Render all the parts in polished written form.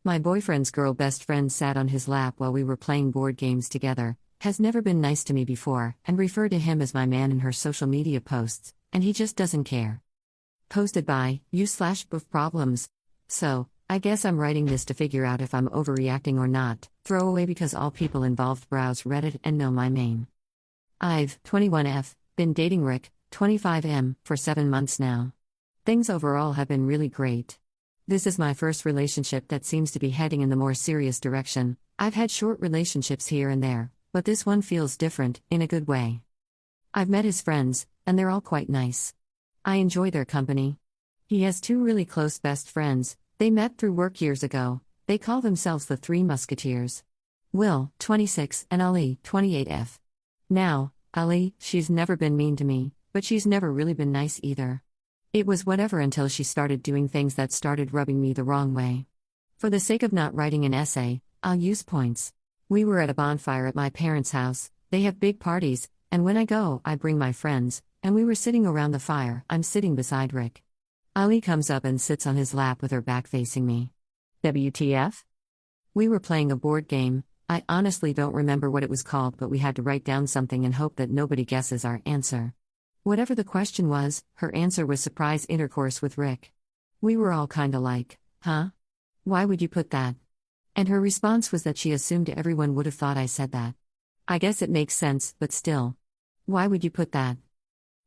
My boyfriend's girl best friend sat on his lap while we were playing board games together, has never been nice to me before, and referred to him as my man in her social media posts, and he just doesn't care. Posted by you/both problems. So, I guess I'm writing this to figure out if I'm overreacting or not. Throwaway because all people involved browse Reddit and know my name. I've, 21F, been dating Rick, 25M, for 7 months now. Things overall have been really great. This is my first relationship that seems to be heading in the more serious direction. I've had short relationships here and there, but this one feels different, in a good way. I've met his friends, and they're all quite nice. I enjoy their company. He has 2 really close best friends. They met through work years ago. They call themselves the Three Musketeers. Will, 26, and Ali, 28F. Now, Ali, she's never been mean to me, but she's never really been nice either. It was whatever until she started doing things that started rubbing me the wrong way. For the sake of not writing an essay, I'll use points. We were at a bonfire at my parents' house. They have big parties, and when I go, I bring my friends, and we were sitting around the fire. I'm sitting beside Rick. Ali comes up and sits on his lap with her back facing me. WTF? We were playing a board game. I honestly don't remember what it was called, but we had to write down something and hope that nobody guesses our answer. Whatever the question was, her answer was surprise intercourse with Rick. We were all kinda like, huh? Why would you put that? And her response was that she assumed everyone would have thought I said that. I guess it makes sense, but still. Why would you put that?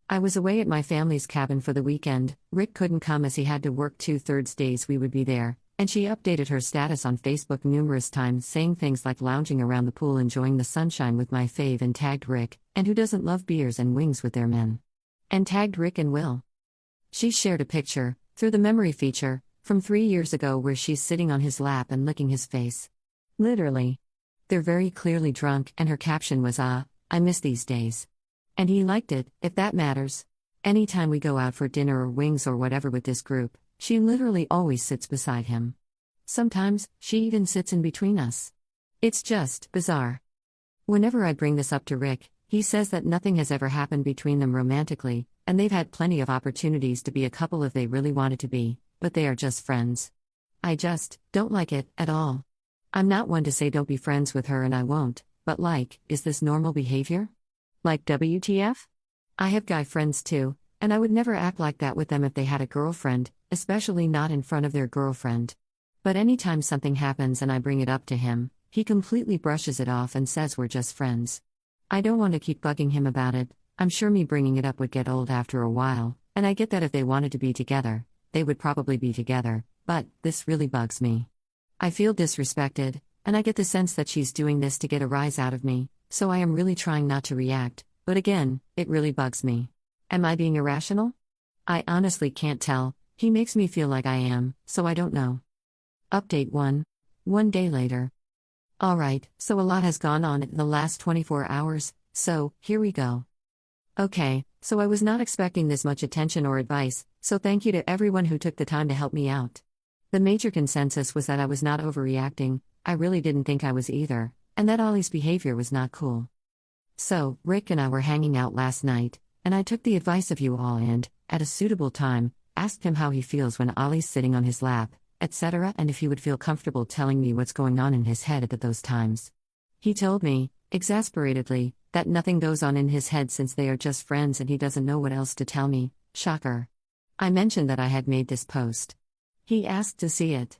I was away at my family's cabin for the weekend. Rick couldn't come as he had to work 2/3 days we would be there, and she updated her status on Facebook numerous times saying things like lounging around the pool enjoying the sunshine with my fave and tagged Rick, and who doesn't love beers and wings with their men. And tagged Rick and Will. She shared a picture, through the memory feature, from 3 years ago where she's sitting on his lap and licking his face. Literally. They're very clearly drunk, and her caption was, I miss these days. And he liked it, if that matters. Anytime we go out for dinner or wings or whatever with this group, she literally always sits beside him. Sometimes, she even sits in between us. It's just bizarre. Whenever I bring this up to Rick, he says that nothing has ever happened between them romantically, and they've had plenty of opportunities to be a couple if they really wanted to be, but they are just friends. I just don't like it at all. I'm not one to say don't be friends with her, and I won't, but is this normal behavior? Like WTF? I have guy friends too, and I would never act like that with them if they had a girlfriend, especially not in front of their girlfriend. But anytime something happens and I bring it up to him, he completely brushes it off and says we're just friends. I don't want to keep bugging him about it. I'm sure me bringing it up would get old after a while, and I get that if they wanted to be together, they would probably be together, but this really bugs me. I feel disrespected, and I get the sense that she's doing this to get a rise out of me, so I am really trying not to react, but again, it really bugs me. Am I being irrational? I honestly can't tell. He makes me feel like I am, so I don't know. Update 1. 1 day later. Alright, so a lot has gone on in the last 24 hours, so, here we go. Okay, so I was not expecting this much attention or advice, so thank you to everyone who took the time to help me out. The major consensus was that I was not overreacting. I really didn't think I was either, and that Ollie's behavior was not cool. So, Rick and I were hanging out last night, and I took the advice of you all and, at a suitable time, asked him how he feels when Ollie's sitting on his lap, etc., and if he would feel comfortable telling me what's going on in his head at those times. He told me, exasperatedly, that nothing goes on in his head since they are just friends and he doesn't know what else to tell me. Shocker. I mentioned that I had made this post. He asked to see it.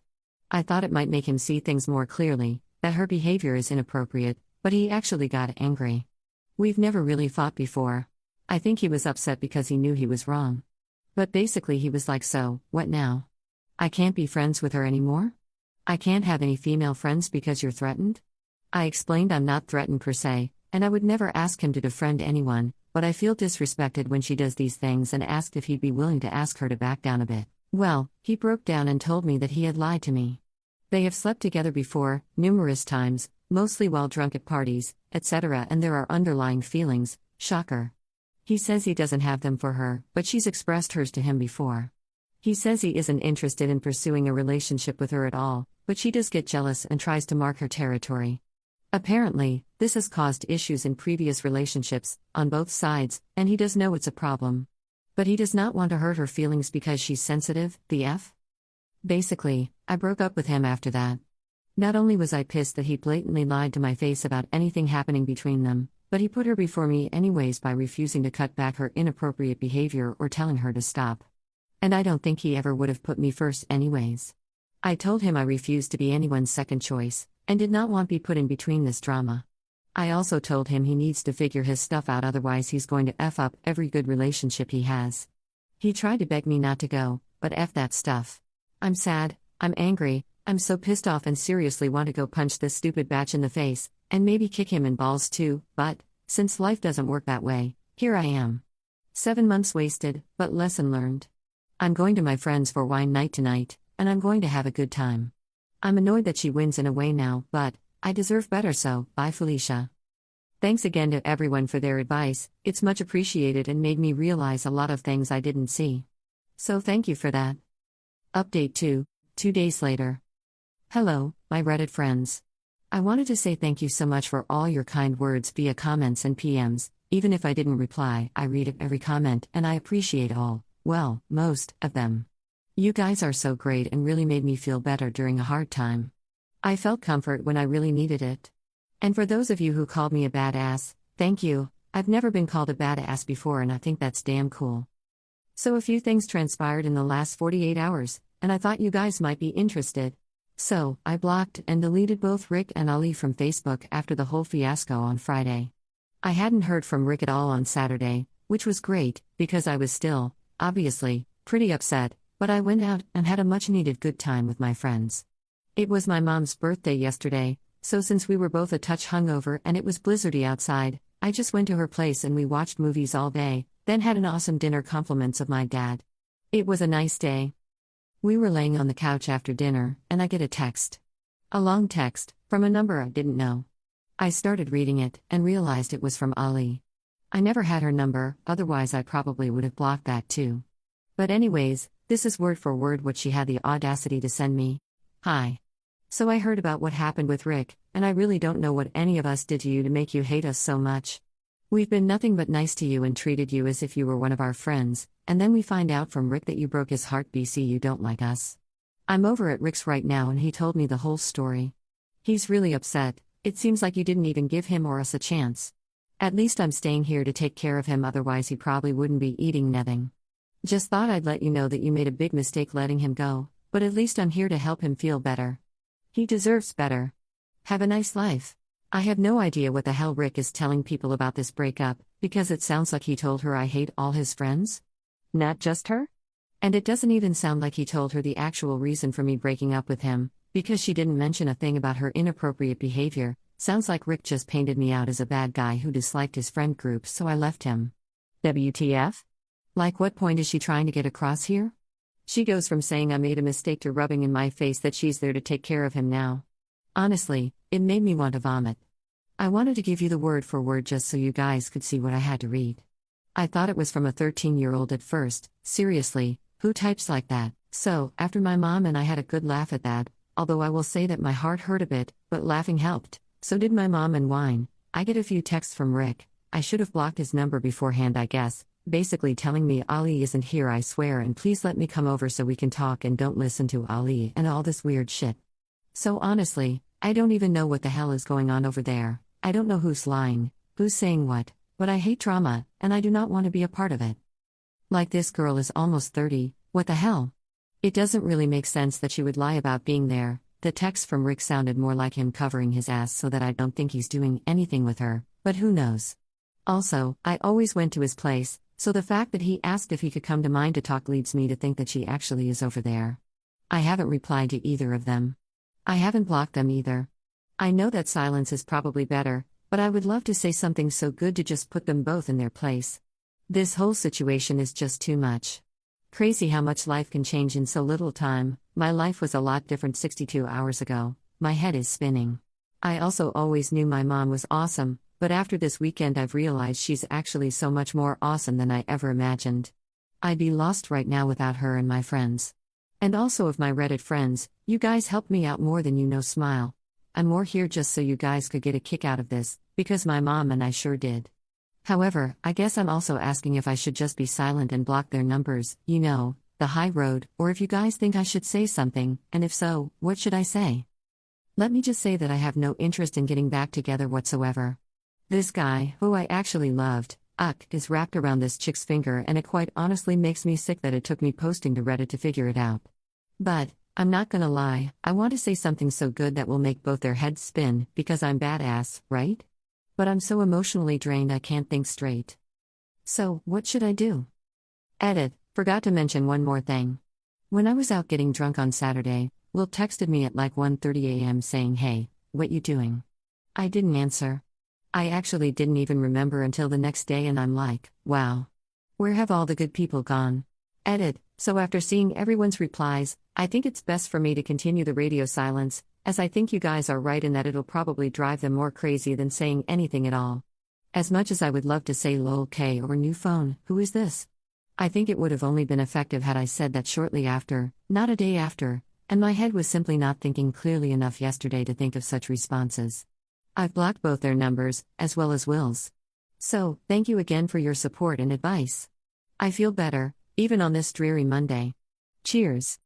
I thought it might make him see things more clearly, that her behavior is inappropriate, but he actually got angry. We've never really fought before. I think he was upset because he knew he was wrong. But basically he was like, so, what now? I can't be friends with her anymore? I can't have any female friends because you're threatened? I explained I'm not threatened per se, and I would never ask him to defriend anyone, but I feel disrespected when she does these things and asked if he'd be willing to ask her to back down a bit. Well, he broke down and told me that he had lied to me. They have slept together before, numerous times, mostly while drunk at parties, etc., and there are underlying feelings. Shocker. He says he doesn't have them for her, but she's expressed hers to him before. He says he isn't interested in pursuing a relationship with her at all, but she does get jealous and tries to mark her territory. Apparently, this has caused issues in previous relationships, on both sides, and he does know it's a problem. But he does not want to hurt her feelings because she's sensitive, the F? Basically, I broke up with him after that. Not only was I pissed that he blatantly lied to my face about anything happening between them, but he put her before me anyways by refusing to cut back her inappropriate behavior or telling her to stop. And I don't think he ever would have put me first anyways. I told him I refused to be anyone's second choice, and did not want to be put in between this drama. I also told him he needs to figure his stuff out, otherwise he's going to F up every good relationship he has. He tried to beg me not to go, but F that stuff. I'm sad, I'm angry, I'm so pissed off and seriously want to go punch this stupid batch in the face, and maybe kick him in balls too, but, since life doesn't work that way, here I am. 7 months wasted, but lesson learned. I'm going to my friends for wine night tonight, and I'm going to have a good time. I'm annoyed that she wins in a way now, but I deserve better, so, bye Felicia. Thanks again to everyone for their advice, it's much appreciated and made me realize a lot of things I didn't see. So thank you for that. Update 2 days later. Hello, my Reddit friends. I wanted to say thank you so much for all your kind words via comments and PMs. Even if I didn't reply, I read every comment and I appreciate all, well, most of them. You guys are so great and really made me feel better during a hard time. I felt comfort when I really needed it. And for those of you who called me a badass, thank you. I've never been called a badass before and I think that's damn cool. So a few things transpired in the last 48 hours, and I thought you guys might be interested. So, I blocked and deleted both Rick and Ali from Facebook after the whole fiasco on Friday. I hadn't heard from Rick at all on Saturday, which was great, because I was still, obviously, pretty upset, but I went out and had a much-needed good time with my friends. It was my mom's birthday yesterday, so since we were both a touch hungover and it was blizzardy outside, I just went to her place and we watched movies all day, then had an awesome dinner compliments of my dad. It was a nice day. We were laying on the couch after dinner, and I get a text. A long text, from a number I didn't know. I started reading it, and realized it was from Ali. I never had her number, otherwise I probably would have blocked that too. But anyways, this is word for word what she had the audacity to send me. Hi. So I heard about what happened with Rick, and I really don't know what any of us did to you to make you hate us so much. We've been nothing but nice to you and treated you as if you were one of our friends, and then we find out from Rick that you broke his heart. BC, you don't like us. I'm over at Rick's right now and he told me the whole story. He's really upset. It seems like you didn't even give him or us a chance. At least I'm staying here to take care of him, otherwise he probably wouldn't be eating nothing. Just thought I'd let you know that you made a big mistake letting him go, but at least I'm here to help him feel better. He deserves better. Have a nice life. I have no idea what the hell Rick is telling people about this breakup, because it sounds like he told her I hate all his friends. Not just her? And it doesn't even sound like he told her the actual reason for me breaking up with him, because she didn't mention a thing about her inappropriate behavior. Sounds like Rick just painted me out as a bad guy who disliked his friend group, so I left him. WTF? Like, what point is she trying to get across here? She goes from saying I made a mistake to rubbing in my face that she's there to take care of him now. Honestly, it made me want to vomit. I wanted to give you the word for word just so you guys could see what I had to read. I thought it was from a 13-year-old at first. Seriously, who types like that? So, after my mom and I had a good laugh at that, although I will say that my heart hurt a bit, but laughing helped. So did my mom and wine. I get a few texts from Rick. I should have blocked his number beforehand, I guess, basically telling me Ali isn't here, I swear, and please let me come over so we can talk and don't listen to Ali and all this weird shit. So honestly, I don't even know what the hell is going on over there. I don't know who's lying, who's saying what, but I hate drama, and I do not want to be a part of it. Like, this girl is almost 30, what the hell? It doesn't really make sense that she would lie about being there. The text from Rick sounded more like him covering his ass so that I don't think he's doing anything with her, but who knows. Also, I always went to his place, so the fact that he asked if he could come to mine to talk leads me to think that she actually is over there. I haven't replied to either of them. I haven't blocked them either. I know that silence is probably better, but I would love to say something so good to just put them both in their place. This whole situation is just too much. Crazy how much life can change in so little time. My life was a lot different 62 hours ago. My head is spinning. I also always knew my mom was awesome, but after this weekend I've realized she's actually so much more awesome than I ever imagined. I'd be lost right now without her and my friends. And also of my Reddit friends, you guys helped me out more than you know. Smile. I'm more here just so you guys could get a kick out of this, because my mom and I sure did. However, I guess I'm also asking if I should just be silent and block their numbers, you know, the high road, or if you guys think I should say something, and if so, what should I say? Let me just say that I have no interest in getting back together whatsoever. This guy, who I actually loved, is wrapped around this chick's finger, and it quite honestly makes me sick that it took me posting to Reddit to figure it out. But, I'm not gonna lie, I want to say something so good that will make both their heads spin, because I'm badass, right? But I'm so emotionally drained I can't think straight. So, what should I do? Edit, forgot to mention one more thing. When I was out getting drunk on Saturday, Will texted me at like 1:30 a.m. saying, "Hey, what you doing?" I didn't answer. I actually didn't even remember until the next day, and I'm like, wow. Where have all the good people gone? Edit, so after seeing everyone's replies, I think it's best for me to continue the radio silence, as I think you guys are right in that it'll probably drive them more crazy than saying anything at all. As much as I would love to say lol K or new phone, who is this? I think it would have only been effective had I said that shortly after, not a day after, and my head was simply not thinking clearly enough yesterday to think of such responses. I've blocked both their numbers, as well as Will's. So, thank you again for your support and advice. I feel better, even on this dreary Monday. Cheers.